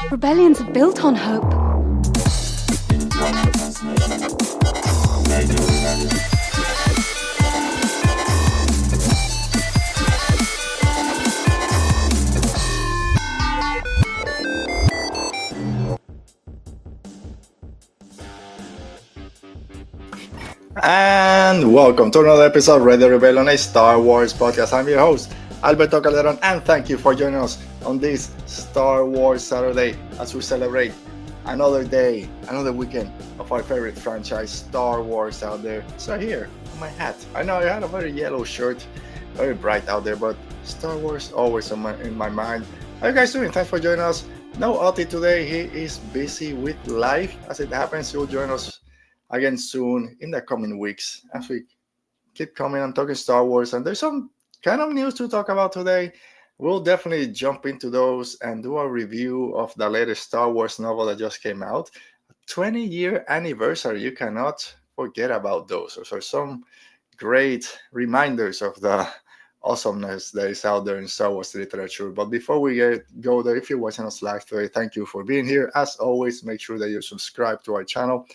Rebellions are built on hope. And welcome to another episode of Radio Rebellion, a Star Wars podcast. I'm your host, Alberto Calderon, and thank you for joining us on this Star Wars Saturday as we celebrate another day, another weekend of our favorite franchise, Star Wars out there. It's right here on my hat. I know I had a very yellow shirt, very bright out there, but Star Wars always in my mind. How are you guys doing? Thanks for joining us. No Oti today. He is busy with life. As it happens, he will join us again soon in the coming weeks as we keep coming and talking Star Wars. And there's some kind of news to talk about today. We'll definitely jump into those and do a review of the latest Star Wars novel that just came out. 20-year anniversary. You cannot forget about those. Those are some great reminders of the awesomeness that is out there in Star Wars literature. But before we go there, if you're watching us live today, thank you for being here. As always, make sure that you subscribe to our channel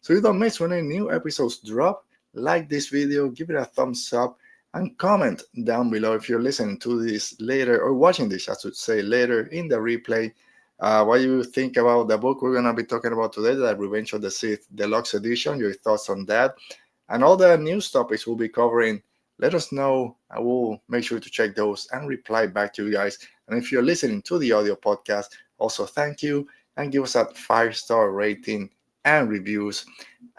so you don't miss when any new episodes drop. Like this video, give it a thumbs up, and comment down below if you're listening to this later, or watching this, I should say, later in the replay. What you think about the book we're going to be talking about today, the Revenge of the Sith Deluxe Edition, your thoughts on that, and all the news topics we'll be covering. Let us know. I will make sure to check those and reply back to you guys. And if you're listening to the audio podcast, also thank you, and give us that 5-star rating and reviews,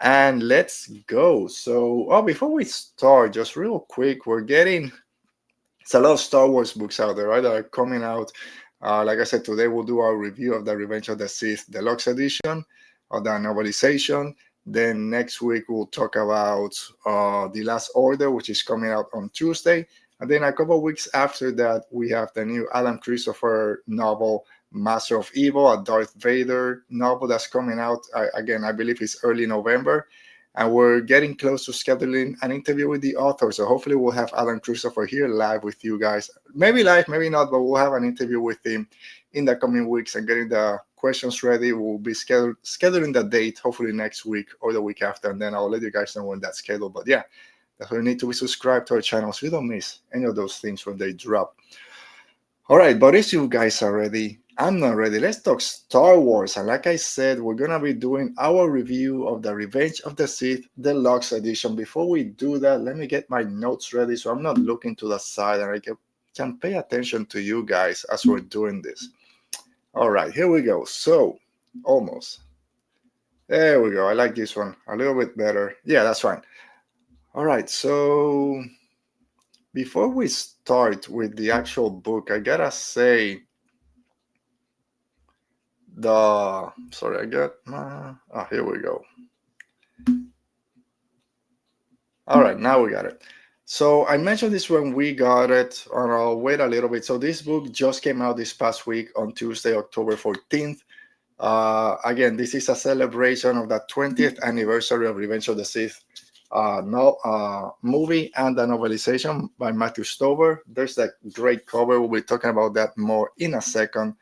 and let's go. So before we start, just real quick, it's a lot of Star Wars books out there, right, that are coming out. Like I said, today we'll do our review of the Revenge of the Sith Deluxe Edition, of the novelization. Then next week we'll talk about The Last Order, which is coming out on Tuesday. And then a couple of weeks after that, we have the new Alan Christopher novel, Master of Evil, a Darth Vader novel that's coming out. Again, I believe it's early November. And we're getting close to scheduling an interview with the author. So hopefully we'll have Alan Christopher here live with you guys. Maybe live, maybe not, but we'll have an interview with him in the coming weeks and getting the questions ready. We'll be scheduling the date, hopefully next week or the week after. And then I'll let you guys know when that's scheduled. But yeah, that's why you need to be subscribed to our channel so you don't miss any of those things when they drop. All right, but if you guys are ready, I'm not ready. Let's talk Star Wars. And like I said, we're going to be doing our review of the Revenge of the Sith Deluxe Edition. Before we do that, let me get my notes ready so I'm not looking to the side and I can pay attention to you guys as we're doing this. All right, here we go. So, almost. There we go. I like this one a little bit better. Yeah, that's fine. All right, so before we start with the actual book, I gotta say, here we go. All right, now we got it. So I mentioned this when we got it, and I'll wait a little bit. So this book just came out this past week on Tuesday, October 14th. Again, this is a celebration of the 20th anniversary of Revenge of the Sith movie and the novelization by Matthew Stover. There's that great cover. We'll be talking about that more in a second.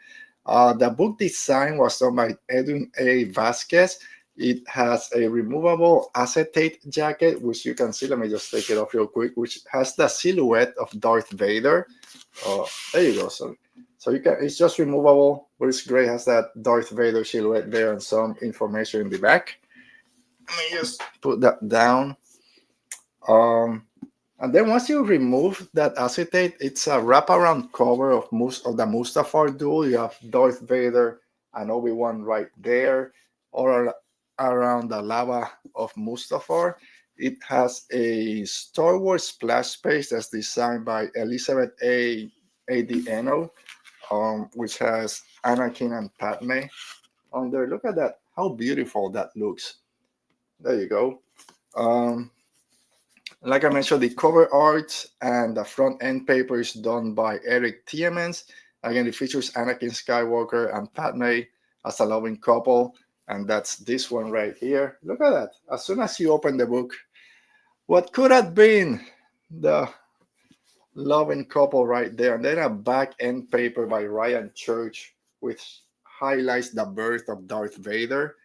The book design was done by Edwin A. Vasquez. It has a removable acetate jacket, which you can see. Let me just take it off real quick, which has the silhouette of Darth Vader. There you go. So you can. It's just removable, but it's great. It has that Darth Vader silhouette there and some information in the back. Let me just put that down. And then once you remove that acetate, it's a wraparound cover of most of the Mustafar duel. You have Darth Vader and Obi-Wan right there, or around the lava of Mustafar. It has a Star Wars splash page that's designed by Elizabeth A. Dieno, which has Anakin and Padme on there. Look at that, how beautiful that looks. There you go. Like I mentioned, the cover art and the front end paper is done by Eric Tiemens. Again, it features Anakin Skywalker and Padme as a loving couple, and that's this one right here. Look at that. As soon as you open the book, what could have been the loving couple right there, and then a back end paper by Ryan Church, which highlights the birth of Darth Vader.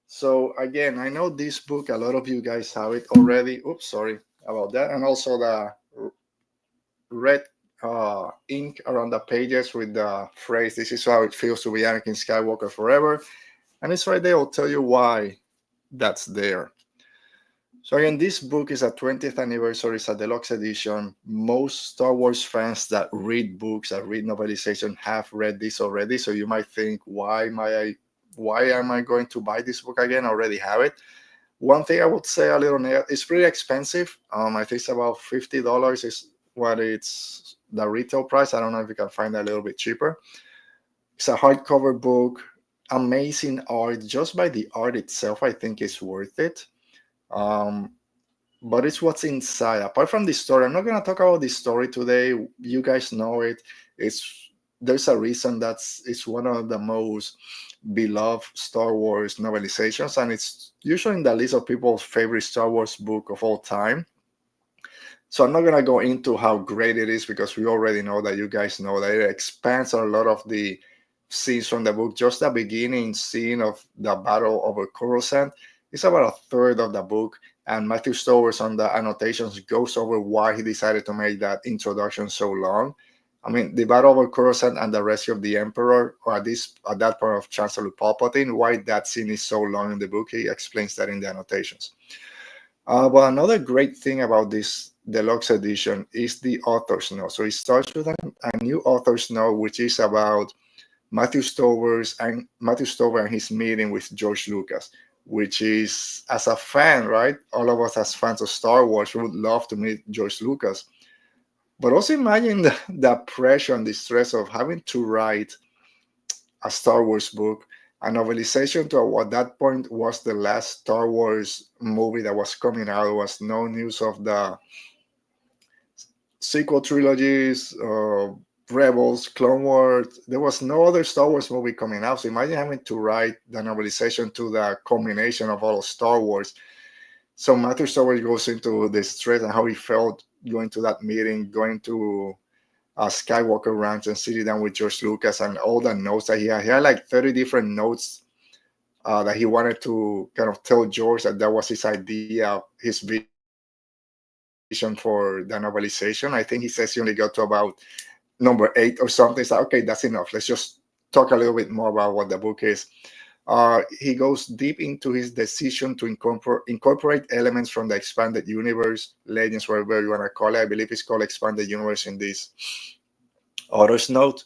So again, I know this book, a lot of you guys have it already. Oops, sorry about that. And also the red ink around the pages with the phrase, "This is how it feels to be Anakin Skywalker forever." And it's right there. I'll tell you why that's there. So again, this book is a 20th anniversary. It's a deluxe edition. Most Star Wars fans that read books, that read novelization, have read this already. So you might think, why am I going to buy this book again? I already have it. One thing I would say a little negative, it's pretty expensive. I think it's about $50 is what it's the retail price. I don't know if you can find that a little bit cheaper. It's a hardcover book, amazing art. Just by the art itself, I think it's worth it. But it's what's inside. Apart from the story, I'm not going to talk about the story today. You guys know it. There's a reason it's one of the most beloved Star Wars novelizations, and it's usually in the list of people's favorite Star Wars book of all time. So I'm not going to go into how great it is, because we already know that. You guys know that it expands on a lot of the scenes from the book. Just the beginning scene of the battle over Coruscant is about a third of the book, and Matthew Stowers on the annotations goes over why he decided to make that introduction so long. I mean, the battle over Coruscant and the rescue of the Emperor, or at that point of Chancellor Palpatine, why that scene is so long in the book, he explains that in the annotations. But another great thing about this deluxe edition is the author's note. So it starts with a new author's note, which is about Matthew Stover and his meeting with George Lucas, which is, as a fan, right? All of us as fans of Star Wars would love to meet George Lucas. But also imagine the pressure and the stress of having to write a Star Wars book, a novelization to what that point was the last Star Wars movie that was coming out. There was no news of the sequel trilogies, Rebels, Clone Wars. There was no other Star Wars movie coming out. So imagine having to write the novelization to the combination of all of Star Wars. So Matthew Stowers goes into the stress and how he felt going to that meeting, going to Skywalker Ranch and sitting down with George Lucas, and all the notes that he had. He had like 30 different notes that he wanted to kind of tell George that was his idea, his vision for the novelization. I think he says he only got to about number 8 or something. It's like, okay, that's enough. Let's just talk a little bit more about what the book is. He goes deep into his decision to incorporate elements from the expanded universe, legends, whatever you want to call it. I believe it's called expanded universe in this author's note.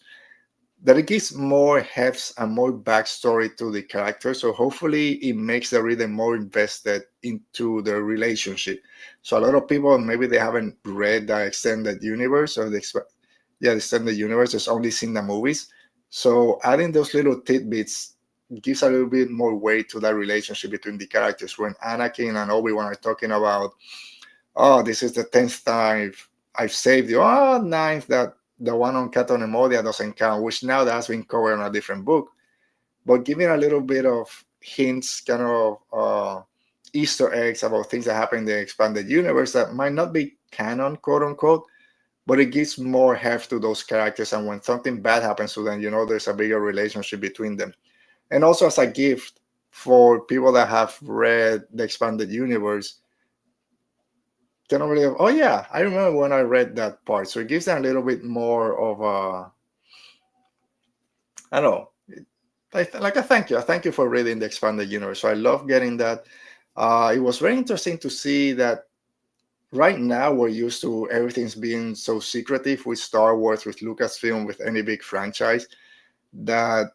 That it gives more heft and more backstory to the characters. So hopefully it makes the reader more invested into the relationship. So a lot of people, maybe they haven't read the extended universe or the extended universe, has only seen the movies. So adding those little tidbits gives a little bit more weight to that relationship between the characters. When Anakin and Obi-Wan are talking about, oh, this is the 10th time I've saved you. Oh, 9th, that the one on Caton and Modia doesn't count, which now that has been covered in a different book. But giving a little bit of hints, kind of Easter eggs about things that happen in the expanded universe that might not be canon, quote unquote, but it gives more heft to those characters. And when something bad happens to them, there's a bigger relationship between them. And also as a gift for people that have read the expanded universe, kind of really, oh yeah, I remember when I read that part. So it gives them a little bit more of a, I don't know, like a thank you. A thank you for reading the expanded universe. So I love getting that. It was very interesting to see that right now we're used to everything's being so secretive with Star Wars, with Lucasfilm, with any big franchise, that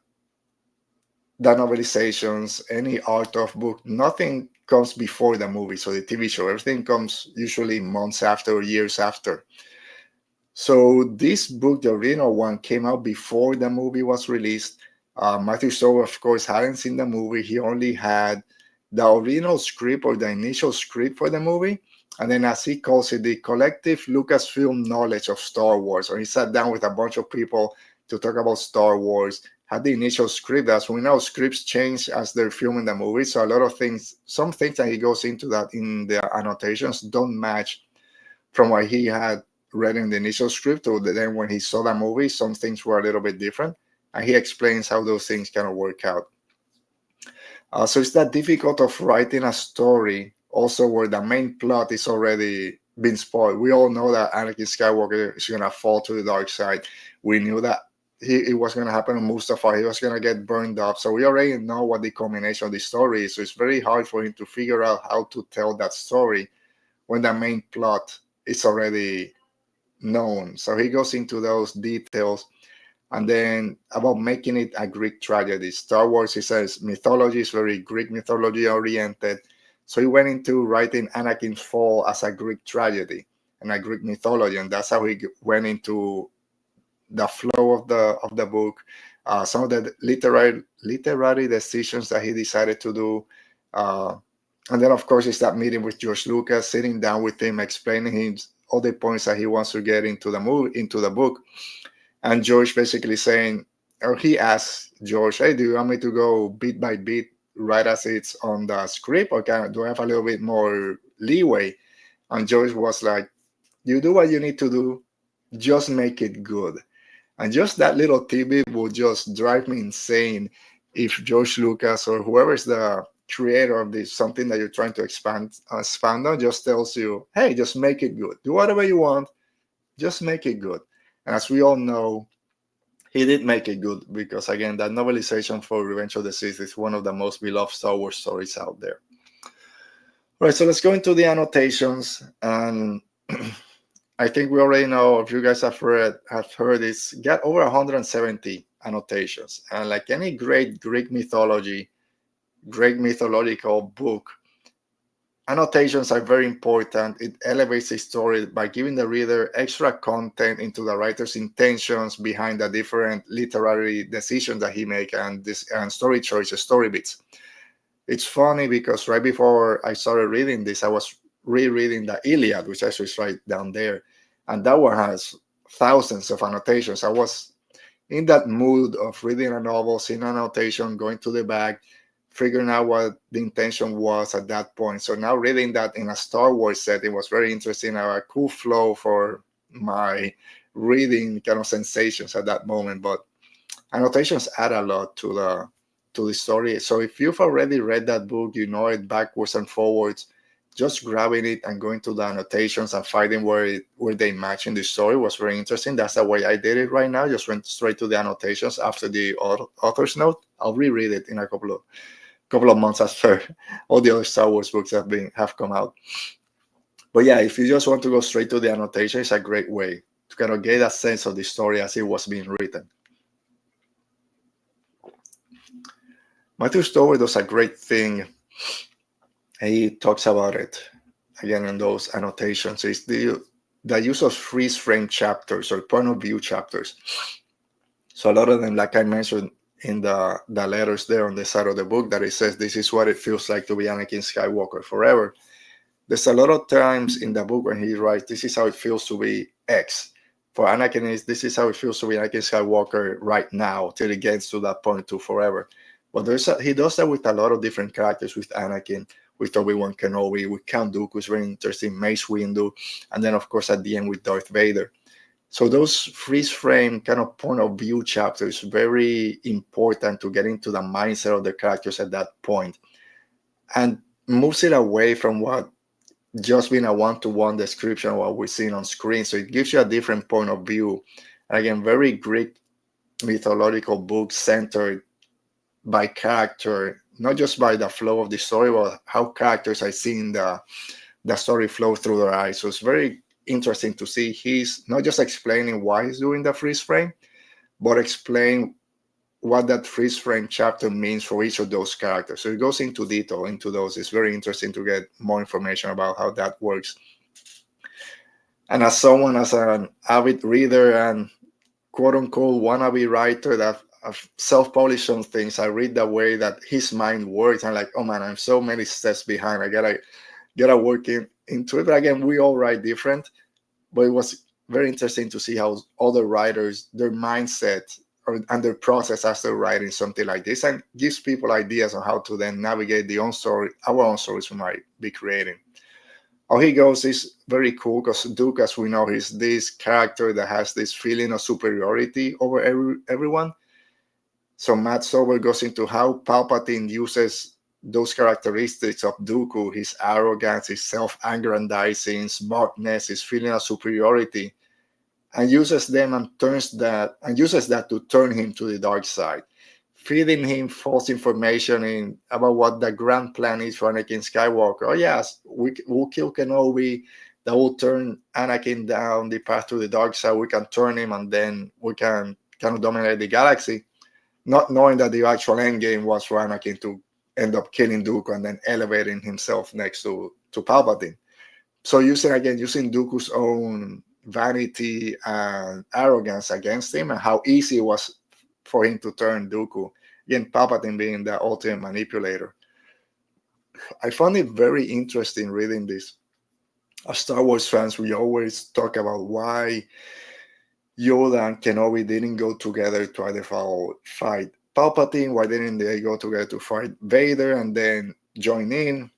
the novelizations, any art of book, nothing comes before the movie. So the TV show, everything comes usually months after or years after. So this book, the original one, came out before the movie was released. Matthew Stover, of course, hadn't seen the movie. He only had the original script or the initial script for the movie. And then, as he calls it, the collective Lucasfilm knowledge of Star Wars. Or he sat down with a bunch of people to talk about Star Wars, had the initial script. As we know, scripts change as they're filming the movie. So a lot of things, some things that he goes into that in the annotations don't match from what he had read in the initial script, or then when he saw the movie, some things were a little bit different. And he explains how those things kind of work out. So it's that difficult of writing a story also where the main plot is already been spoiled. We all know that Anakin Skywalker is going to fall to the dark side. We knew that it was going to happen to Mustafar. He was going to get burned up. So we already know what the combination of the story is. So it's very hard for him to figure out how to tell that story when the main plot is already known. So he goes into those details. And then about making it a Greek tragedy. Star Wars, he says, mythology is very Greek mythology oriented. So he went into writing Anakin's fall as a Greek tragedy and a Greek mythology, and that's how he went into the flow of the book. Some of the literary decisions that he decided to do, and then of course it's that meeting with George Lucas, sitting down with him, explaining him all the points that he wants to get into the movie, into the book. And George basically saying, or he asked George, hey, do you want me to go beat by beat right as it's on the script, or do I have a little bit more leeway? And George was like, you do what you need to do, just make it good. And just that little tidbit will just drive me insane if George Lucas or whoever is the creator of this, something that you're trying to expand on, just tells you, hey, just make it good. Do whatever you want, just make it good. And as we all know, he did make it good because, again, that novelization for Revenge of the Sith is one of the most beloved Star Wars stories out there. All right, so let's go into the annotations. And I think we already know, if you guys have heard it's got over 170 annotations. And like any great Greek mythology, great mythological book, annotations are very important. It elevates the story by giving the reader extra content into the writer's intentions behind the different literary decisions that he makes and story choices, story beats. It's funny because right before I started reading this, I was rereading the Iliad, which actually is right down there. And that one has thousands of annotations. I was in that mood of reading a novel, seeing an annotation, going to the back, figuring out what the intention was at that point. So now reading that in a Star Wars setting was very interesting. A cool flow for my reading kind of sensations at that moment. But annotations add a lot to the story. So if you've already read that book, you know it backwards and forwards, just grabbing it and going to the annotations and finding where they match in the story was very interesting. That's the way I did it right now. Just went straight to the annotations after the author's note. I'll reread it in a couple of months after all the other Star Wars books have come out. But yeah, if you just want to go straight to the annotation, it's a great way to kind of get a sense of the story as it was being written. Matthew Stover does a great thing. He talks about it again in those annotations. It's the use of freeze frame chapters or point of view chapters. So a lot of them, like I mentioned in the letters there on the side of the book, that it says this is what it feels like to be Anakin Skywalker forever. There's a lot of times in the book when he writes, this is how it feels to be X. For Anakin, this is how it feels to be Anakin Skywalker right now till it gets to that point to forever. But he does that with a lot of different characters, with Anakin, with Obi-Wan Kenobi, with Count Dooku, who's very interesting, Mace Windu, and then of course at the end with Darth Vader. So those freeze frame kind of point of view chapters, very important to get into the mindset of the characters at that point, and moves it away from what just being a one-to-one description of what we're seeing on screen. So it gives you a different point of view. And again, very Greek mythological book centered by character, not just by the flow of the story, but how characters are seeing the story flow through their eyes. So it's very interesting to see he's not just explaining why he's doing the freeze frame, but explain what that freeze frame chapter means for each of those characters. So it goes into detail into those. It's very interesting to get more information about how that works. And as an avid reader and quote unquote wannabe writer that I've self-published things, I read the way that his mind works. I'm like, oh man, I'm so many steps behind. I gotta work into it. But again, we all write different. But it was very interesting to see how other writers, their mindset and their process as they're writing something like this, and gives people ideas on how to then navigate our own stories we might be creating. How he goes is very cool because Duke, as we know, is this character that has this feeling of superiority over everyone. So Matt Sober goes into how Palpatine uses those characteristics of Dooku, his arrogance, his self-aggrandizing, smartness, his feeling of superiority, and uses that to turn him to the dark side, feeding him false information about what the grand plan is for Anakin Skywalker. Oh yes, we'll kill Kenobi. That will turn Anakin down the path to the dark side. We can turn him, and then we can kind of dominate the galaxy. Not knowing that the actual end game was for Anakin to end up killing Dooku and then elevating himself next to Palpatine. So using Dooku's own vanity and arrogance against him, and how easy it was for him to turn Dooku. Again, Palpatine being the ultimate manipulator. I found it very interesting reading this. As Star Wars fans, we always talk about why Yoda and Kenobi didn't go together to either fight Palpatine. Why didn't they go together to fight Vader and then join in?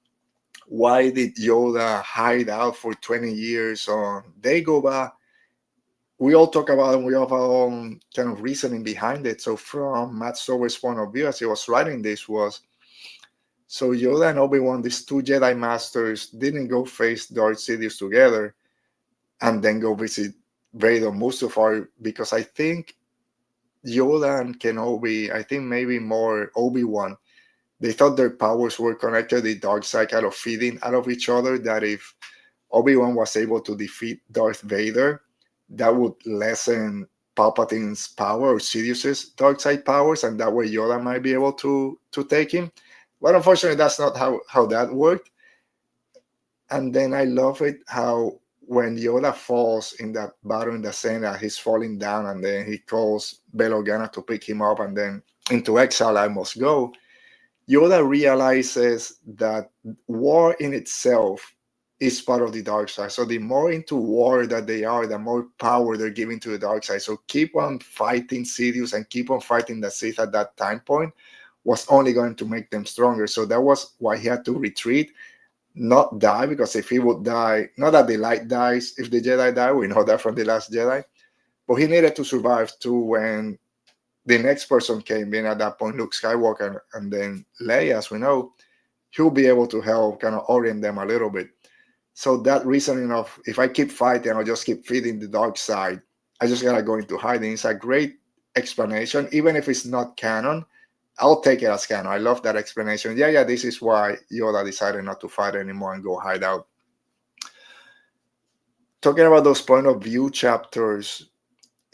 Why did Yoda hide out for 20 years on Dagobah? We all talk about it, and we have our own kind of reasoning behind it. So from Matt Sober's point of view, as he was writing this, was so Yoda and Obi-Wan, these two Jedi Masters, didn't go face Darth Sidious together and then go visit Vader Mustafar, because I think Yoda and Kenobi, I think maybe more Obi-Wan, they thought their powers were connected, the dark side kind of feeding out of each other, that if Obi-Wan was able to defeat Darth Vader, that would lessen Palpatine's power or Sidious's dark side powers, and that way Yoda might be able to take him. But unfortunately, that's not how that worked. And then I love it how when Yoda falls in that battle in the Senate, he's falling down, and then he calls Bail Organa to pick him up, and then into exile I must go. Yoda realizes that war in itself is part of the dark side. So the more into war that they are, the more power they're giving to the dark side. So keep on fighting Sidious and keep on fighting the Sith at that time point was only going to make them stronger. So that was why he had to retreat, not die, because if he would die, not that the light dies, if the Jedi die, we know that from The Last Jedi, but he needed to survive too when the next person came in. At that point, Luke Skywalker, and then Leia, as we know, he'll be able to help kind of orient them a little bit. So that reasoning of, if I keep fighting, I'll just keep feeding the dark side, I just gotta go into hiding. It's a great explanation. Even if it's not canon, I'll take it as canon. I love that explanation. Yeah, this is why Yoda decided not to fight anymore and go hide out. Talking about those point of view chapters,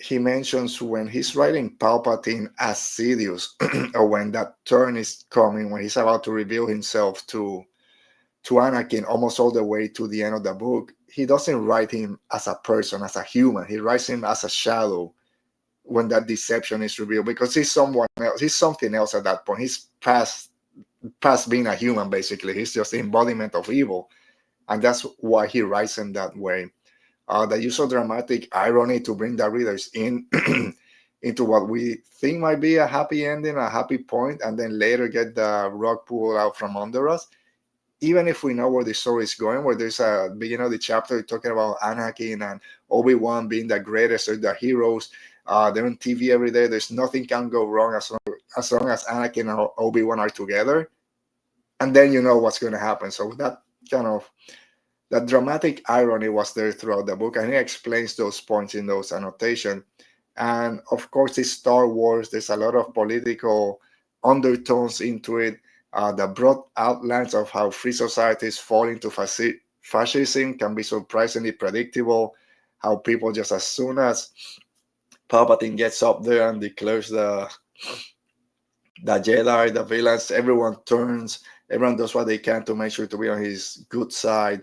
he mentions when he's writing Palpatine as Sidious, or when that turn is coming, when he's about to reveal himself to Anakin almost all the way to the end of the book, he doesn't write him as a person, as a human. He writes him as a shadow when that deception is revealed, because he's someone else. He's something else at that point. He's past being a human, basically. He's just the embodiment of evil. And that's why he writes him that way. The use of dramatic irony to bring the readers in into what we think might be a happy ending, a happy point, and then later get the rug pulled out from under us. Even if we know where the story is going, where there's a beginning of the chapter talking about Anakin and Obi-Wan being the greatest or the heroes. They're on TV every day. There's nothing can go wrong as long as Anakin and Obi-Wan are together. And then you know what's going to happen. So that kind of, that dramatic irony was there throughout the book, and he explains those points in those annotations. And of course, it's Star Wars. There's a lot of political undertones into it. The broad outlines of how free societies fall into fascism can be surprisingly predictable. How people, just as soon as Palpatine gets up there and declares the Jedi, the villains, everyone turns, everyone does what they can to make sure to be on his good side.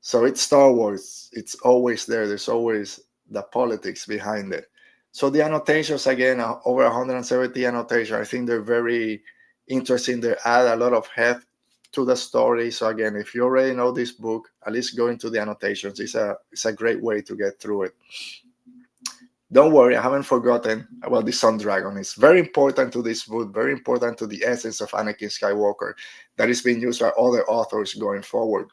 So it's Star Wars. It's always there. There's always the politics behind it. So the annotations, again, over 170 annotations. I think they're very interesting. They add a lot of heft to the story. So again, if you already know this book, at least go into the annotations. It's a great way to get through it. Don't worry, I haven't forgotten about the Sun Dragon. It's very important to this book, very important to the essence of Anakin Skywalker that is being used by other authors going forward.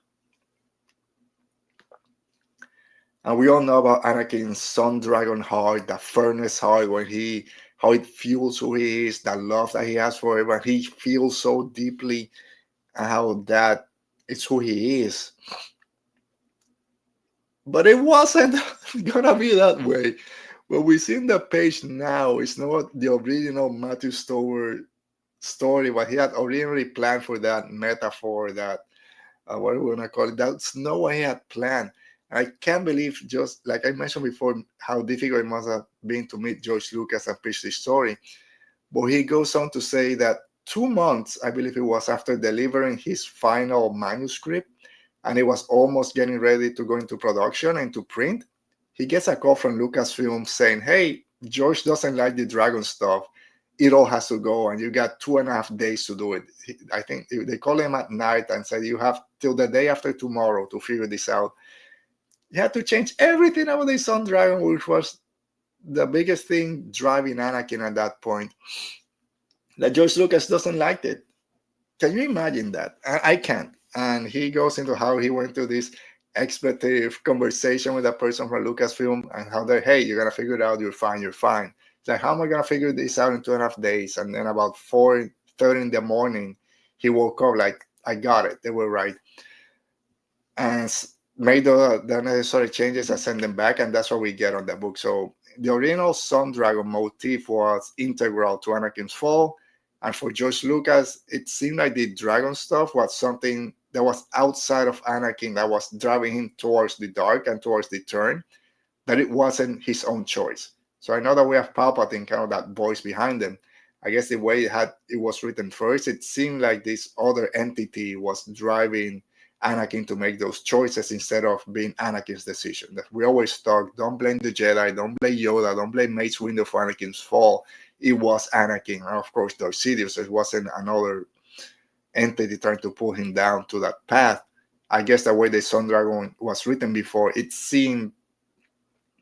And we all know about Anakin's Sun Dragon heart, the furnace heart, how it fuels who he is, the love that he has for everyone. He feels so deeply how that is who he is. But it wasn't gonna be that way. What we see in the page now is not the original Matthew Stover story, what he had originally planned for that metaphor, that what are we gonna call it? That's not what he had planned. I can't believe, just like I mentioned before, how difficult it must have been to meet George Lucas and pitch this story. But he goes on to say that 2 months, I believe it was, after delivering his final manuscript, and it was almost getting ready to go into production and to print, he gets a call from Lucasfilm saying, hey, George doesn't like the dragon stuff. It all has to go, and you got 2.5 days to do it. I think they call him at night and said, you have till the day after tomorrow to figure this out. He had to change everything about the Sun Dragon, which was the biggest thing driving Anakin at that point. That George Lucas doesn't like it. Can you imagine that? I can't. And he goes into how he went to this expletive conversation with a person from Lucasfilm and how they're, hey, you're going to figure it out. You're fine. You're fine. It's like, how am I going to figure this out in 2.5 days? And then about 4:30 in the morning, he woke up like, I got it. They were right. And made the necessary changes and sent them back. And that's what we get on the book. So the original Sun Dragon motif was integral to Anakin's fall. And for George Lucas, it seemed like the dragon stuff was something that was outside of Anakin, that was driving him towards the dark and towards the turn, that it wasn't his own choice. So I know that we have Palpatine, kind of that voice behind him. I guess the way it was written first, it seemed like this other entity was driving Anakin to make those choices instead of being Anakin's decision. That we always talk, don't blame the Jedi, don't blame Yoda, don't blame Mace Windu for Anakin's fall. It was Anakin, and of course Darth Sidious. It wasn't another entity trying to pull him down to that path. I guess the way the Sun Dragon was written before, it seemed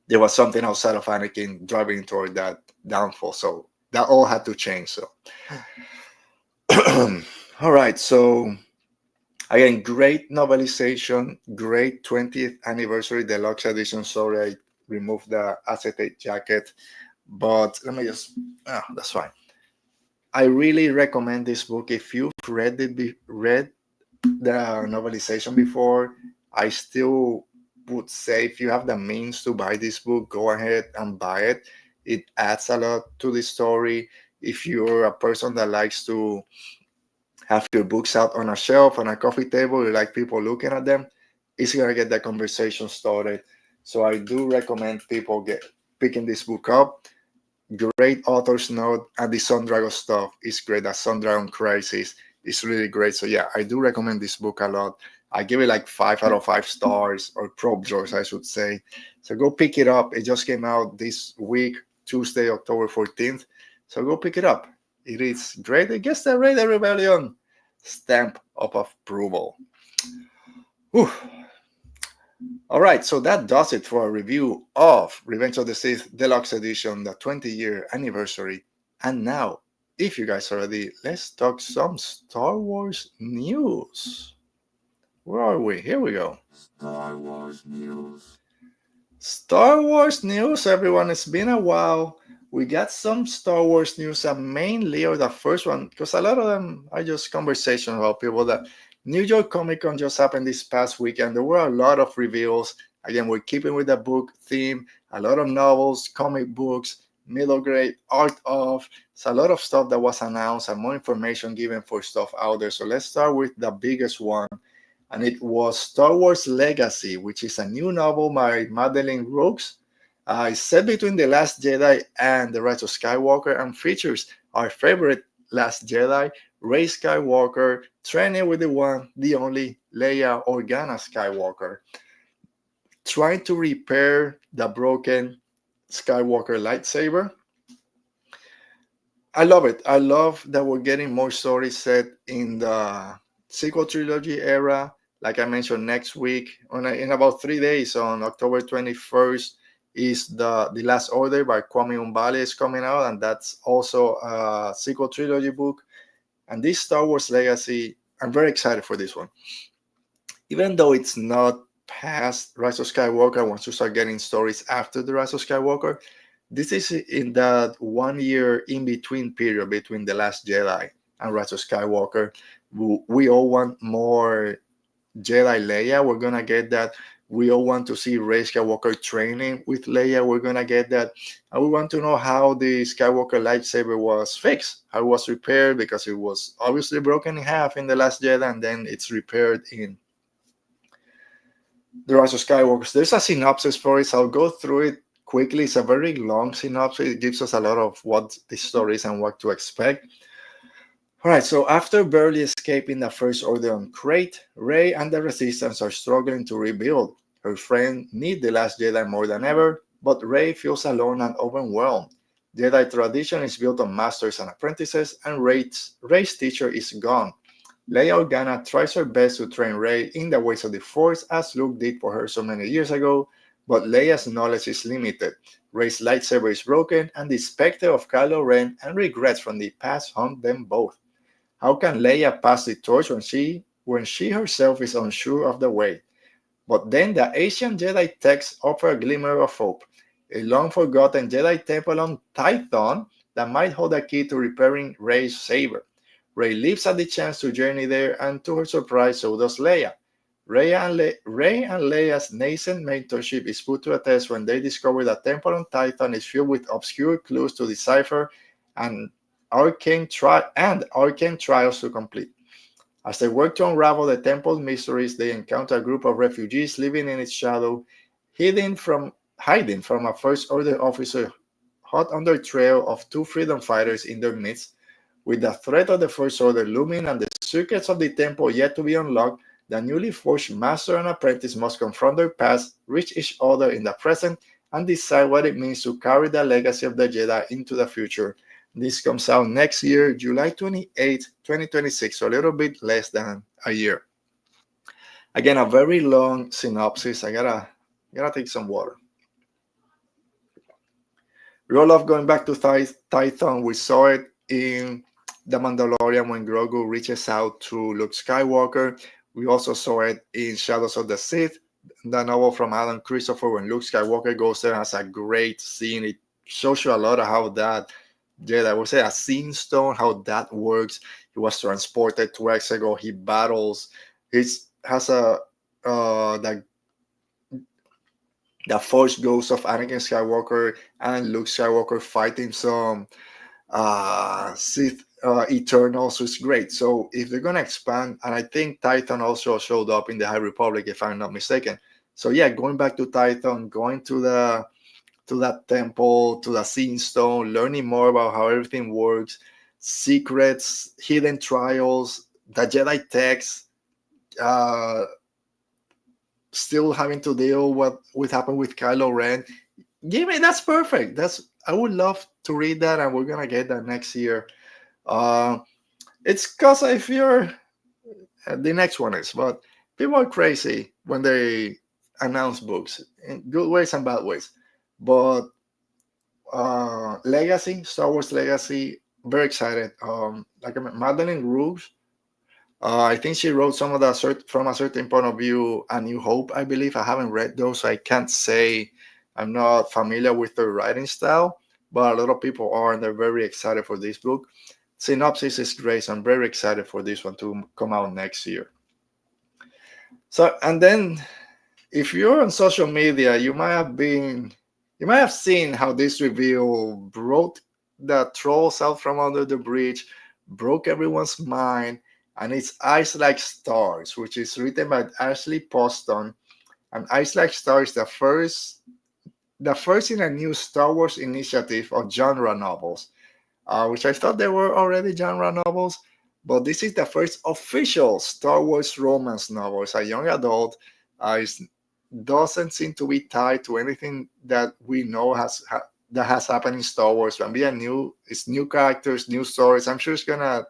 there was something outside of Anakin driving toward that downfall. So that all had to change. So, all right. So again, great novelization, great 20th anniversary deluxe edition. Sorry, I removed the acetate jacket, but let me just. That's fine. I really recommend this book. If you've read the novelization before, I still would say if you have the means to buy this book, go ahead and buy it. It adds a lot to the story. If you're a person that likes to have your books out on a shelf, on a coffee table, you like people looking at them, it's going to get the conversation started. So I do recommend people picking this book up. Great author's note, and the Sun Dragon stuff is great. That Sun Dragon Crisis is really great. So yeah, I do recommend this book a lot. I give it like 5 out of 5 stars, or probe drawers, I should say. So go pick it up. It just came out this week, Tuesday, October 14th. So go pick it up. It is great. It gets the Raider Rebellion stamp of approval. Whew. All right, so that does it for a review of Revenge of the Sith Deluxe Edition, the 20-year anniversary. And now, if you guys are ready, let's talk some Star Wars news. Where are we? Here we go. Star Wars news. Star Wars news, everyone. It's been a while. We got some Star Wars news, and mainly, or the first one, because a lot of them are just conversations about people that New York Comic Con just happened this past weekend. There were a lot of reveals. Again, we're keeping with the book theme. A lot of novels, comic books, middle grade, art of. It's a lot of stuff that was announced and more information given for stuff out there. So let's start with the biggest one. And it was Star Wars Legacy, which is a new novel by Madeleine Rogues. It's set between The Last Jedi and The Rise of Skywalker and features our favorite Last Jedi, Rey Skywalker, training with the one, the only Leia Organa Skywalker, trying to repair the broken Skywalker lightsaber. I love it. I love that we're getting more stories set in the sequel trilogy era. Like I mentioned, next week, in about 3 days, on October 21st, is the Last Order by Kwame Umbale is coming out, and that's also a sequel trilogy book. And this Star Wars Legacy, I'm very excited for this one. Even though it's not past Rise of Skywalker, once you start getting stories after the Rise of Skywalker, this is in that 1 year in between period between The Last Jedi and Rise of Skywalker. We all want more Jedi Leia. We're gonna get that. We all want to see Rey Skywalker training with Leia. We're gonna get that. And we want to know how the Skywalker lightsaber was fixed, how it was repaired, because it was obviously broken in half in The Last Jedi, and then it's repaired in The Rise of Skywalker. There's a synopsis for it, so I'll go through it quickly. It's a very long synopsis. It gives us a lot of what the story is and what to expect. All right, so after barely escaping the First Order on Crate, Rey and the Resistance are struggling to rebuild. Her friend needs the Last Jedi more than ever, but Rey feels alone and overwhelmed. Jedi tradition is built on masters and apprentices, and Rey's teacher is gone. Leia Organa tries her best to train Rey in the ways of the Force, as Luke did for her so many years ago, but Leia's knowledge is limited. Rey's lightsaber is broken, and the specter of Kylo Ren and regrets from the past haunt them both. How can Leia pass the torch when she herself is unsure of the way? But then the ancient Jedi texts offer a glimmer of hope, a long-forgotten Jedi temple on Tython that might hold a key to repairing Rey's saber. Rey leaps at the chance to journey there, and to her surprise, so does Leia. Rey and Leia's nascent mentorship is put to a test when they discover that temple on Tython is filled with obscure clues to decipher and arcane trials to complete. As they work to unravel the temple's mysteries, they encounter a group of refugees living in its shadow, hiding from a First Order officer hot on their trail of two freedom fighters in their midst. With the threat of the First Order looming and the secrets of the temple yet to be unlocked, the newly forged master and apprentice must confront their past, reach each other in the present, and decide what it means to carry the legacy of the Jedi into the future. This comes out next year, July 28, 2026, so a little bit less than a year. Again, a very long synopsis. I gotta take some water. Roll off going back to Tython. We saw it in The Mandalorian when Grogu reaches out to Luke Skywalker. We also saw it in Shadows of the Sith, the novel from Alan Christopher, when Luke Skywalker goes there and has a great scene. It shows you a lot of how that Jedi, I would say a scene stone, how that works. He was transported 2 weeks ago. He battles. He has the Force ghost of Anakin Skywalker and Luke Skywalker fighting some Sith Eternal, so it's great. So if they're gonna expand, and I think Tython also showed up in the High Republic, if I'm not mistaken. So yeah, going back to Tython, going to that temple, to the Scene Stone, learning more about how everything works, secrets, hidden trials, the Jedi texts, still having to deal with happened with Kylo Ren. That's perfect. I would love to read that, and we're gonna get that next year. It's because I fear the next one is, but people are crazy when they announce books in good ways and bad ways. But Legacy, Star Wars Legacy, very excited. Like I mentioned, Madeleine Rouge, I think she wrote some of the from a certain point of view, A New Hope, I believe. I haven't read those, so I can't say. I'm not familiar with her writing style, but a lot of people are, and they're very excited for this book. Synopsis is great, so I'm very excited for this one to come out next year. So, and then if you're on social media, you might have seen how this reveal broke the trolls out from under the bridge, broke everyone's mind, and it's Eyes Like Stars, which is written by Ashley Poston. And Eyes Like Stars is the first in a new Star Wars initiative of genre novels, which I thought they were already genre novels, but this is the first official Star Wars romance novel. It's a young adult. It doesn't seem to be tied to anything that we know that has happened in Star Wars. It's new characters, new stories. I'm sure it's gonna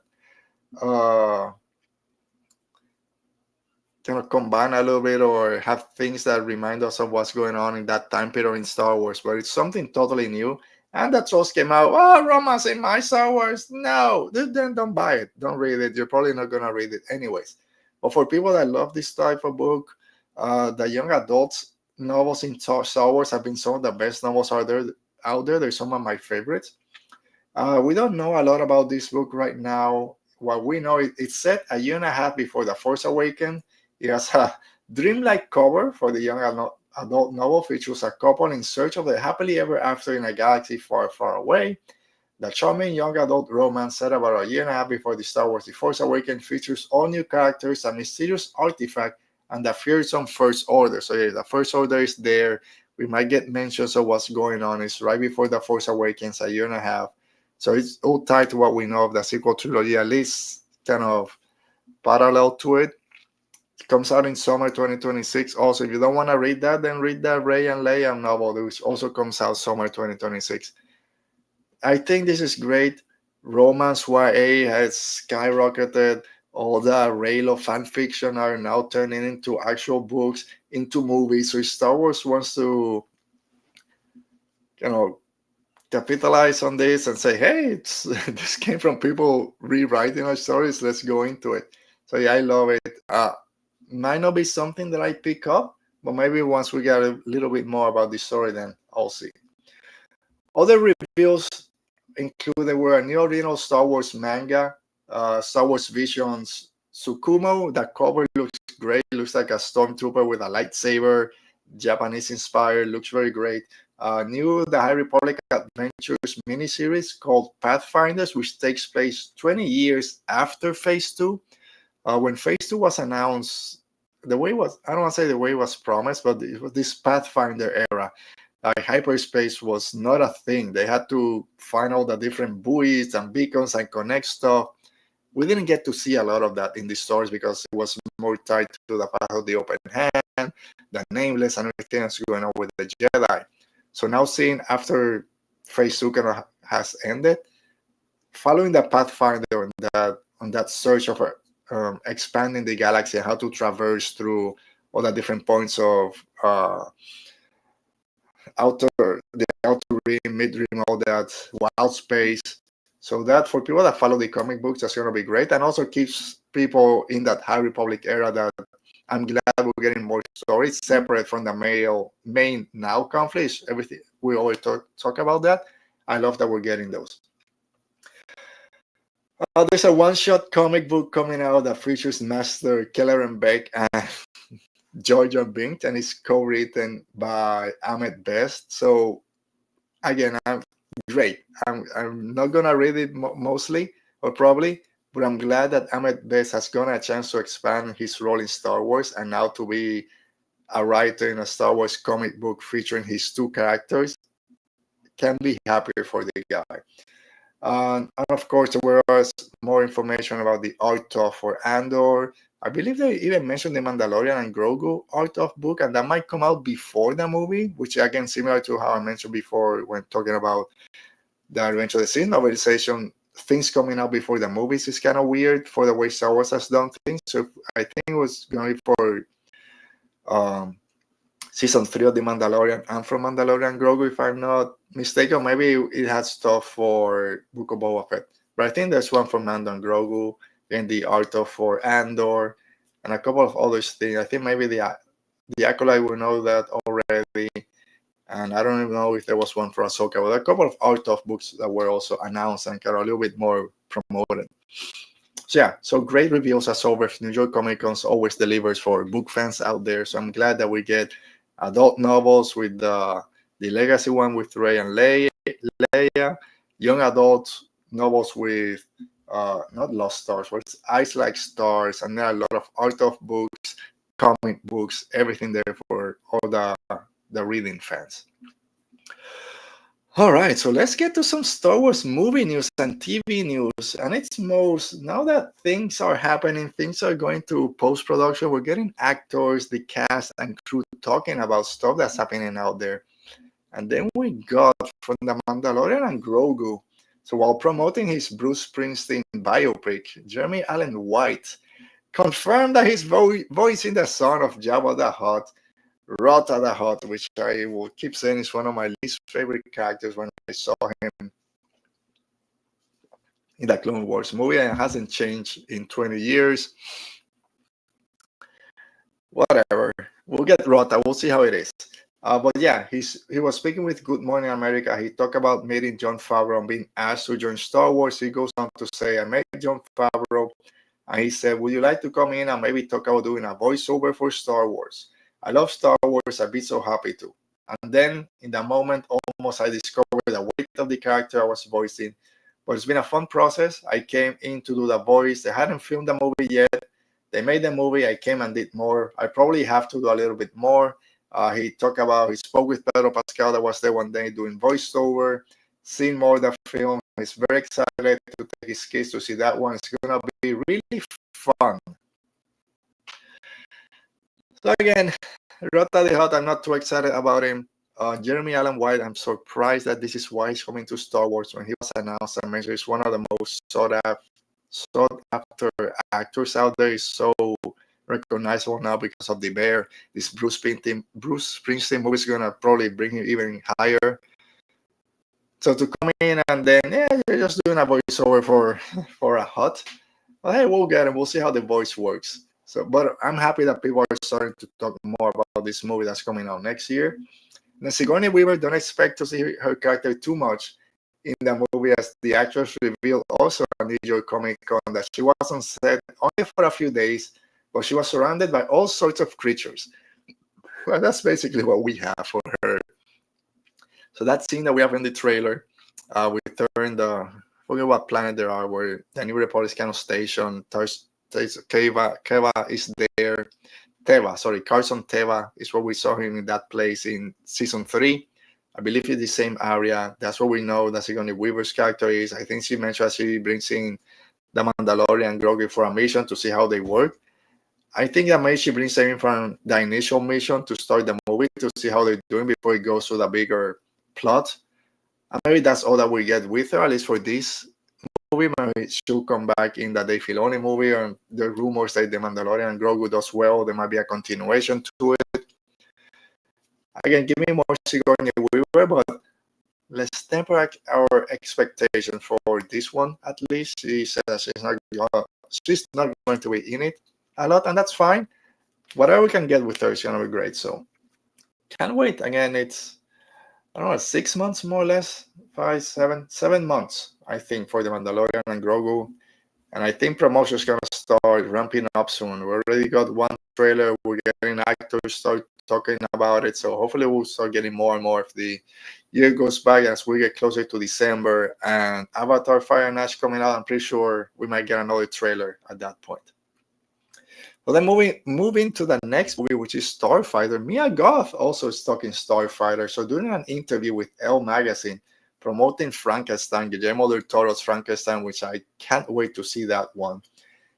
kind of combine a little bit or have things that remind us of what's going on in that time period in Star Wars, but it's something totally new. And that just came out. Oh, romance in my Star Wars? No, then don't buy it. Don't read it. You're probably not gonna read it anyways. But for people that love this type of book, the young adults novels in Star Wars have been some of the best novels out there. They're some of my favorites. We don't know a lot about this book right now. What we know, it's set a year and a half before The Force Awakens. It has a dreamlike cover for the young adult novel, features a couple in search of the happily ever after in a galaxy far, far away. The charming young adult romance set about a year and a half before the Star Wars The Force Awakens features all new characters, a mysterious artifact, and the fearsome First Order. So yeah, the First Order is there. We might get mentions of what's going on. It's right before The Force Awakens, a year and a half. So it's all tied to what we know of the sequel trilogy, at least kind of parallel to it. It comes out in summer 2026. Also, if you don't want to read that, then read the Rey and Leia novel, which also comes out summer 2026. I think this is great. Romance YA has skyrocketed. All the rail of fan fiction are now turning into actual books, into movies. So Star Wars wants to, you know, capitalize on this and say, hey, it's this came from people rewriting our stories. Let's go into it. So yeah, I love it. Might not be something that I pick up, but maybe once we get a little bit more about the story, then I'll see. Other reveals included were a new original Star Wars manga, Star Wars Visions Tsukumo. The cover looks great. Looks like a stormtrooper with a lightsaber, Japanese inspired. Looks very great. New The High Republic Adventures miniseries called Pathfinders, which takes place 20 years after Phase 2. When Phase 2 was announced, I don't want to say the way it was promised, but it was this Pathfinder era. Hyperspace was not a thing. They had to find all the different buoys and beacons and connect stuff. We didn't get to see a lot of that in the stories because it was more tied to the path of the open hand, the nameless, and everything that's going on with the Jedi. So now seeing after Phase 2 kind of has ended, following the Pathfinder on that search of expanding the galaxy and how to traverse through all the different points of the outer rim, mid rim, all that wild space. So that for people that follow the comic books, that's going to be great, and also keeps people in that High Republic era. That I'm glad we're getting more stories separate from the main now conflict. Everything we always talk about that. I love that we're getting those. There's a one-shot comic book coming out that features Master Keller and Beck and Georgia Binks, and it's co-written by Ahmed Best. So again, I'm great. I'm not gonna read it mostly or probably, but I'm glad that Ahmed Best has gotten a chance to expand his role in Star Wars and now to be a writer in a Star Wars comic book featuring his two characters. Can be happier for the guy. And of course, there was more information about the art of for Andor. I believe they even mentioned the Mandalorian and Grogu art of book, and that might come out before the movie, which again, similar to how I mentioned before when talking about the Revenge of the Sith novelization, things coming out before the movies is kind of weird for the way Star Wars has done things. So I think it was going to be for season 3 of The Mandalorian and from Mandalorian Grogu, if I'm not mistaken. Maybe it has stuff for Book of Boba Fett. But I think there's one for Mando and Grogu, and the art of for Andor, and a couple of other things. I think maybe the Acolyte will know that already. And I don't even know if there was one for Ahsoka, but a couple of art of books that were also announced and kind of a little bit more promoted. So yeah, so great reveals as always. New York Comic Con always delivers for book fans out there. So I'm glad that we get adult novels with the legacy one with Rey and Leia, young adult novels with not Lost Stars, but it's Eyes Like Stars, and there are a lot of art of books, comic books, everything there for all the reading fans. All right, so let's get to some Star Wars movie news and TV news. And it's most, now that things are happening, things are going to post-production, we're getting actors, the cast, and crew talking about stuff that's happening out there. And then we got from The Mandalorian and Grogu. So while promoting his Bruce Springsteen biopic, Jeremy Allen White confirmed that he's voicing the son of Jabba the Hutt, Rota the Hutt, which I will keep saying is one of my least favorite characters when I saw him in the Clone Wars movie, and it hasn't changed in 20 years. Whatever. We'll get Rota. We'll see how it is. But yeah, he was speaking with Good Morning America. He talked about meeting Jon Favreau and being asked to join Star Wars. He goes on to say, I met Jon Favreau, and he said, would you like to come in and maybe talk about doing a voiceover for Star Wars? I love Star Wars. I'd be so happy to. And then in that moment, almost I discovered the weight of the character I was voicing. But it's been a fun process. I came in to do the voice. They hadn't filmed the movie yet. They made the movie. I came and did more. I probably have to do a little bit more. He spoke with Pedro Pascal that was there one day doing voiceover, seeing more of the film. He's very excited to take his kids to see that one. It's going to be really fun. So again, Rota the Hutt, I'm not too excited about him. Jeremy Allen White, I'm surprised that this is why he's coming to Star Wars. When he was announced, I mentioned he's one of the most sought after actors out there. He's so recognizable now because of The Bear. This Bruce Springsteen movie is gonna probably bring him even higher. So to come in and then you're just doing a voiceover for a Hutt. Well, hey, we'll get him. We'll see how the voice works. So, but I'm happy that people are starting to talk more about this movie that's coming out next year. And Sigourney Weaver, don't expect to see her character too much in the movie, as the actress revealed also at New York Comic Con that she was on set only for a few days, but she was surrounded by all sorts of creatures. Well, that's basically what we have for her. So that scene that we have in the trailer, we turned forget what planet there are, where the New Republic kind of station. Keva is there. Carson Teva is where we saw him in that place in season 3. I believe it's the same area. That's where we know that Sigourney Weaver's character is. I think she mentioned she brings in the Mandalorian and Grogu for a mission to see how they work. I think that maybe she brings them in from the initial mission to start the movie to see how they're doing before it goes to the bigger plot. And maybe that's all that we get with her, at least for this movie. Maybe she'll come back in the Dave Filoni movie, and the rumors that the Mandalorian and Grogu does well, there might be a continuation to it. Again, give me more Sigourney Weaver, but let's temper our expectation for this one. At least she said that she's not going to be in it a lot, and that's fine. Whatever we can get with her is gonna be great. So can't wait. Again, it's, I don't know, 6 months more or less, 7 months, I think, for the Mandalorian and Grogu. And I think promotion is going to start ramping up soon. We already got one trailer. We're getting actors start talking about it. So hopefully we'll start getting more and more if the year goes by as we get closer to December. And Avatar Fire and Ash coming out, I'm pretty sure we might get another trailer at that point. Well, then moving to the next movie, which is Starfighter. Mia Goth also is talking Starfighter. So during an interview with Elle Magazine, promoting Frankenstein, Guillermo del Toro's Frankenstein, which I can't wait to see that one,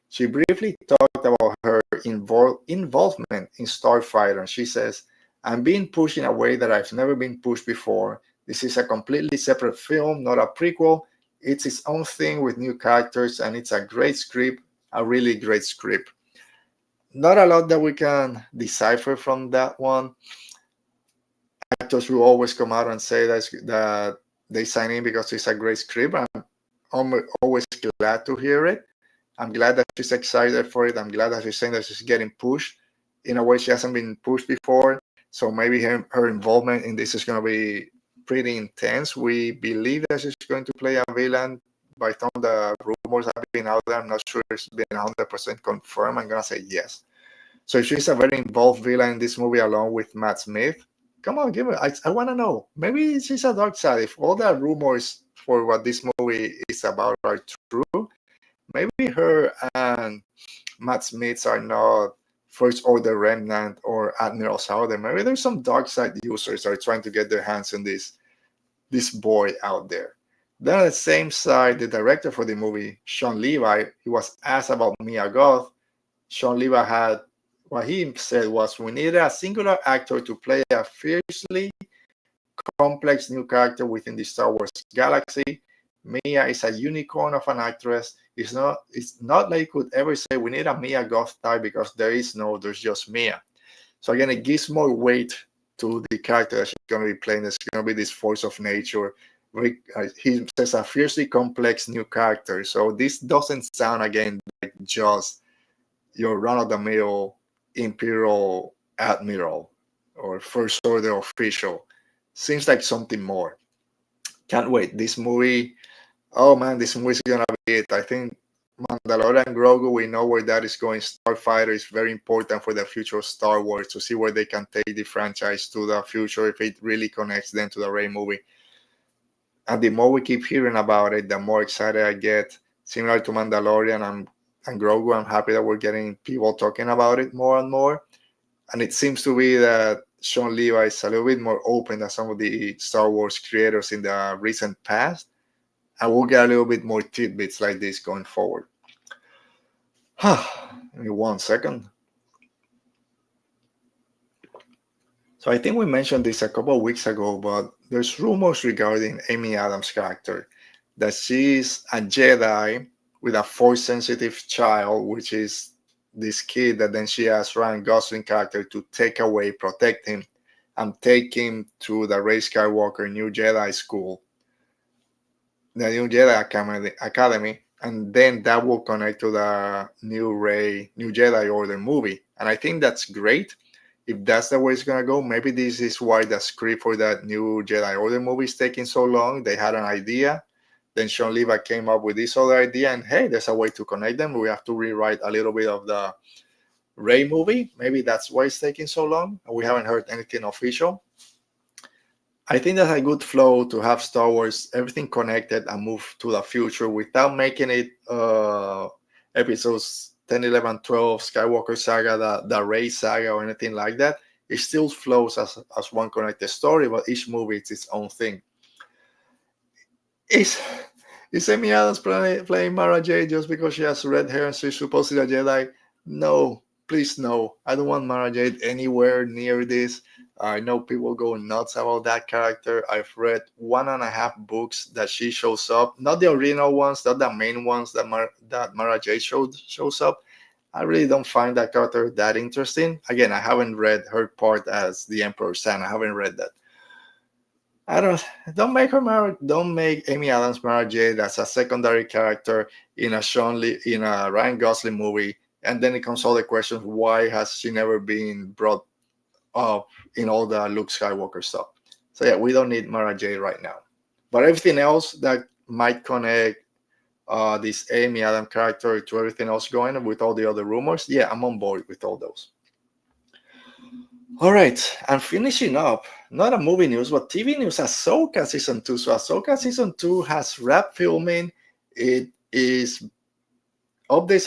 she briefly talked about her involvement in Starfighter. She says, I'm being pushed in a way that I've never been pushed before. This is a completely separate film, not a prequel. It's its own thing with new characters, and it's a great script, a really great script. Not a lot that we can decipher from that one. Actors will always come out and say that they sign in because it's a great script. I'm always glad to hear it. I'm glad that she's excited for it. I'm glad that she's saying that she's getting pushed in a way she hasn't been pushed before. So maybe her involvement in this is going to be pretty intense. We believe that she's going to play a villain. By the time the rumors have been out there, I'm not sure it's been 100% confirmed. I'm going to say yes. So if she's a very involved villain in this movie along with Matt Smith, come on, give it. I want to know. Maybe she's a dark side. If all the rumors for what this movie is about are true, maybe her and Matt Smith are not First Order Remnant or Admiral Sauder. Maybe there's some dark side users that are trying to get their hands on this boy out there. Then on the same side, the director for the movie, Shawn Levy, he was asked about Mia Goth. Shawn Levy had, what he said was, we needed a singular actor to play a fiercely complex new character within the Star Wars galaxy. Mia is a unicorn of an actress. It's not like you could ever say we need a Mia Goth type, because there's just Mia. So again, it gives more weight to the character that she's going to be playing. It's going to be this force of nature. He says a fiercely complex new character. So this doesn't sound again like just your run-of-the-mill Imperial Admiral or First Order official. Seems like something more. Can't wait. This movie, oh man, this movie is gonna be it. I think Mandalorian and Grogu, we know where that is going. Starfighter is very important for the future of Star Wars, to see where they can take the franchise to the future, if it really connects them to the Rey movie. And the more we keep hearing about it, the more excited I get. Similar to Mandalorian and Grogu, I'm happy that we're getting people talking about it more and more. And it seems to be that Shawn Levy is a little bit more open than some of the Star Wars creators in the recent past. And we'll get a little bit more tidbits like this going forward. Give me 1 second. So I think we mentioned this a couple of weeks ago, but there's rumors regarding Amy Adams' character, that she's a Jedi with a Force-sensitive child, which is this kid that then she has Ryan Gosling character to take away, protect him, and take him to the Rey Skywalker New Jedi School, the New Jedi Academy, and then that will connect to the New Jedi Order movie. And I think that's great. If that's the way it's gonna go, maybe this is why the script for that New Jedi Order movie is taking so long. They had an idea, then Shawn Levy came up with this other idea, and hey, there's a way to connect them. We have to rewrite a little bit of the Rey movie. Maybe that's why it's taking so long, and we haven't heard anything official. I think that's a good flow to have Star Wars, everything connected and move to the future without making it episodes 10, 11, 12, Skywalker saga, the Rey saga, or anything like that. It still flows as one connected story, but each movie is its own thing. Is Amy Adams playing Mara Jade just because she has red hair and she's supposedly a Jedi? No, please no. I don't want Mara Jade anywhere near this. I know people go nuts about that character. I've read 1.5 books that she shows up, not the original ones, not the main ones that Mara Jade shows up. I really don't find that character that interesting. Again, I haven't read her part as the Emperor's son. I haven't read that. Don't make Amy Adams Mara Jade as a secondary character in a Ryan Gosling movie, and then it comes all the questions: why has she never been brought up in all the Luke Skywalker stuff? So yeah, we don't need Mara Jade right now. But everything else that might connect this Amy Adams character to everything else going on with all the other rumors, yeah, I'm on board with all those. All right, and finishing up, not a movie news, but TV news, Ahsoka Season 2. So Ahsoka Season 2 has wrapped filming. Updates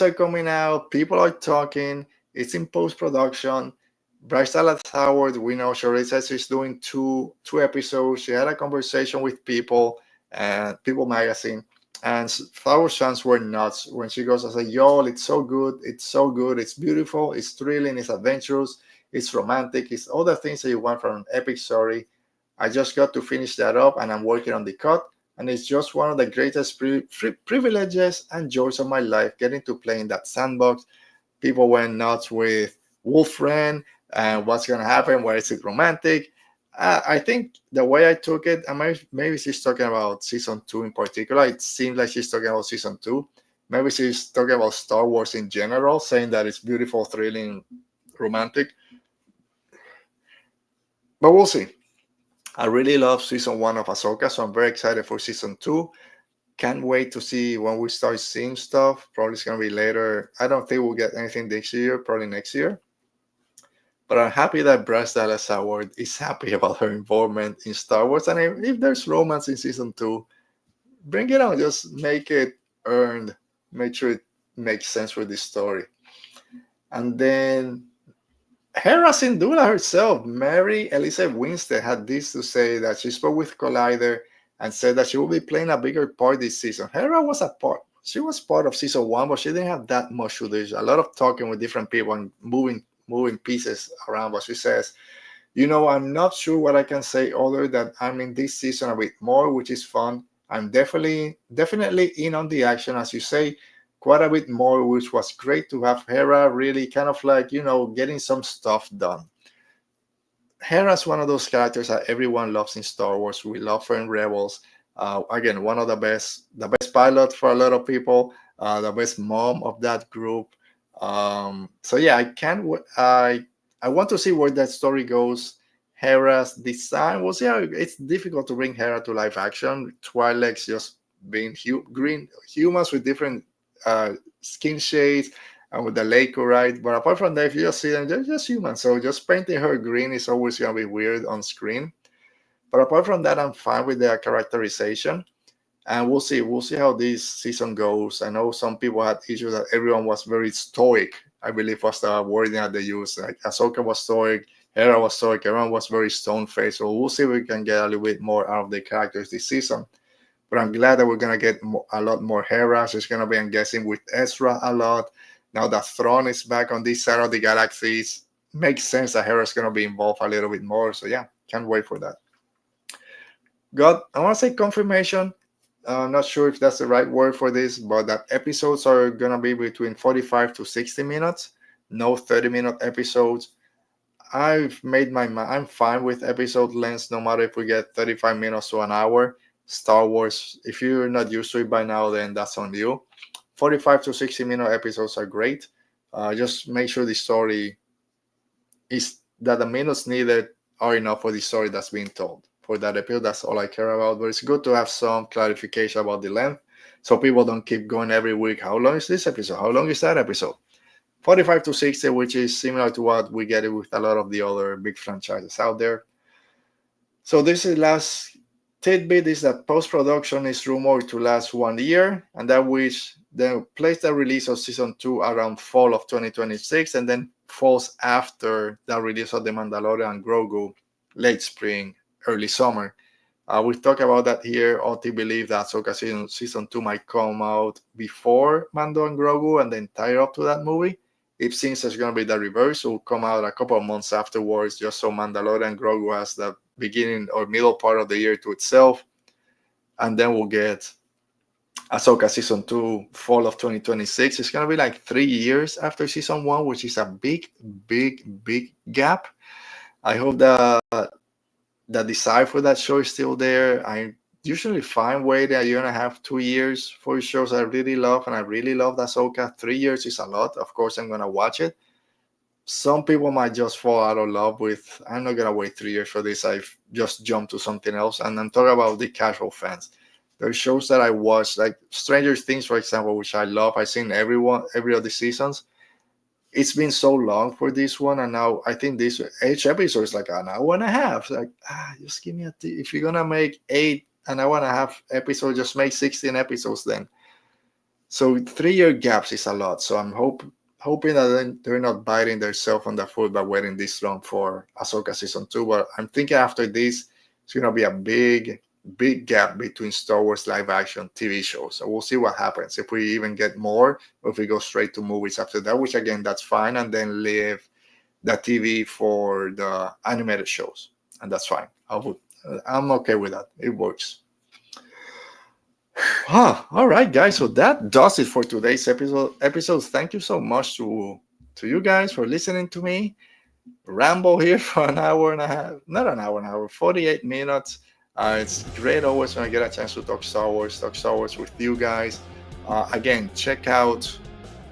are coming out, people are talking, it's in post-production. Bryce Dallas Howard, we know she already says she's doing two episodes. She had a conversation with People and People Magazine, and Star Wars fans were nuts when she goes, I say, y'all, it's so good, it's beautiful, it's thrilling, it's adventurous, it's romantic, it's all the things that you want from an epic story. I just got to finish that up, and I'm working on the cut, and it's just one of the greatest privileges and joys of my life, getting to play in that sandbox. People went nuts with Wolf Ren and what's going to happen, why is it romantic. I think the way I took it, and maybe she's talking about Season 2 in particular. It seems like she's talking about Season 2. Maybe she's talking about Star Wars in general, saying that it's beautiful, thrilling, romantic. But we'll see. I really love Season 1 of Ahsoka, so I'm very excited for Season 2. Can't wait to see when we start seeing stuff. Probably it's going to be later. I don't think we'll get anything this year, probably next year. But I'm happy that Bryce Dallas Howard is happy about her involvement in Star Wars. And if there's romance in Season 2, bring it on. Just make it earned. Make sure it makes sense for this story. And then Hera Syndulla herself, Mary Elizabeth Winstead, had this to say, that she spoke with Collider and said that she will be playing a bigger part this season. Hera was she was part of Season 1, but she didn't have that much to do. A lot of talking with different people and moving pieces around. But she says, I'm not sure what I can say other than I'm in this season a bit more, which is fun. I'm definitely in on the action, as you say, quite a bit more, which was great to have Hera really kind of like, getting some stuff done. Hera's one of those characters that everyone loves in Star Wars. We love her in Rebels. Again, one of the best pilot for a lot of people, the best mom of that group. So yeah, I want to see where that story goes. Hera's design was, yeah, it's difficult to bring Hera to live action. Twi'leks just being green humans with different skin shades and with the lake, right? But apart from that, if you just see them, they're just humans. So just painting her green is always gonna be weird on screen. But apart from that, I'm fine with the characterization. And we'll see how this season goes. I know some people had issues that everyone was very stoic, I believe was the wording that they used. Like Ahsoka was stoic, Hera was stoic, everyone was very stone faced. So we'll see if we can get a little bit more out of the characters this season. But I'm glad that we're gonna get a lot more Hera. She's gonna be, I'm guessing, with Ezra a lot. Now that Thrawn is back on this side of the galaxies, makes sense that Hera's gonna be involved a little bit more. So yeah, can't wait for that. I want to say confirmation. I'm not sure if that's the right word for this, but that episodes are gonna be between 45 to 60 minutes. No 30-minute episodes. I've made my mind. I'm fine with episode lengths, no matter if we get 35 minutes to an hour. Star Wars, if you're not used to it by now, then that's on you. 45 to 60-minute episodes are great. Just make sure the story is that the minutes needed are enough for the story that's being told. For that episode, that's all I care about. But it's good to have some clarification about the length so people don't keep going every week. How long is this episode? How long is that episode? 45 to 60, which is similar to what we get with a lot of the other big franchises out there. So this is last tidbit is that post-production is rumored to last 1 year, and that which then place the release of season 2 around fall of 2026, and then falls after the release of the Mandalorian and Grogu, late spring, early summer. We talked about that here. Oti believe that Ahsoka season 2 might come out before Mando and Grogu and then tie up to that movie. It seems it's going to be the reverse. It will come out a couple of months afterwards, just so Mandalorian and Grogu has the beginning or middle part of the year to itself. And then we'll get Ahsoka season 2 fall of 2026. It's going to be like 3 years after season 1, which is a big gap. I hope that the desire for that show is still there. I usually find waiting a year and a half, 2 years for shows I really love, and I really love Ahsoka. 3 years is a lot. Of course, I'm gonna watch it. Some people might just fall out of love with, I'm not gonna wait 3 years for this. I've just jumped to something else. And I'm talking about the casual fans. There's shows that I watch, like Stranger Things, for example, which I love. I've seen every of the seasons. It's been so long for this one, and now I think each episode is like an hour and a half. Like, just give me if you're gonna make 8 an hour and a half episodes, just make 16 episodes then. So 3-year gaps is a lot. So I'm hoping that they're not biting themselves on the foot by waiting this long for Ahsoka season 2. But I'm thinking after this, it's gonna be a big gap between Star Wars live action TV shows. So we'll see what happens, if we even get more, or if we go straight to movies after that, which again, that's fine, and then leave the TV for the animated shows, and that's fine. I'm okay with that. It works. All right, guys. So that does it for today's episodes. Thank you so much to you guys for listening to me ramble here for an hour and a half. Not an hour and a half, 48 minutes. It's great always when I get a chance to talk Star Wars with you guys. Again, check out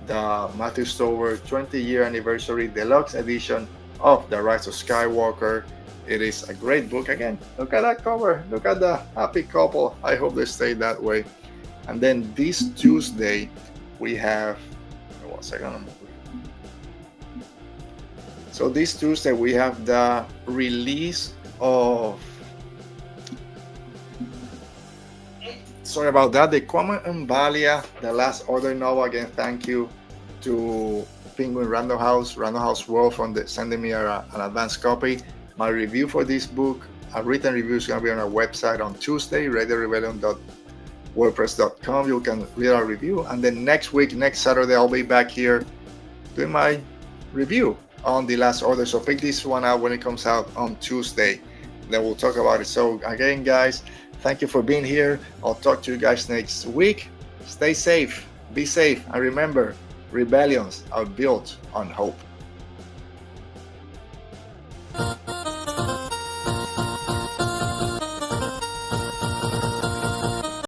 the Matthew Stover 20-year anniversary deluxe edition of The Rise of Skywalker. It is a great book. Again, look at that cover. Look at the happy couple. I hope they stay that way. And then this Tuesday, we have... One second. So this Tuesday, we have the release of... Sorry about that. The Common Umbalia, the Last Order novel. Again, thank you to Penguin Random House World for sending me an advanced copy. My review for this book, a written review, is going to be on our website on Tuesday, radiorebellion.wordpress.com. You can read our review. And then next Saturday, I'll be back here doing my review on The Last Order. So pick this one out when it comes out on Tuesday. Then we'll talk about it. So again, guys, Thank you for being here. I'll talk to you guys next week. Stay safe, be safe, and remember, rebellions are built on hope.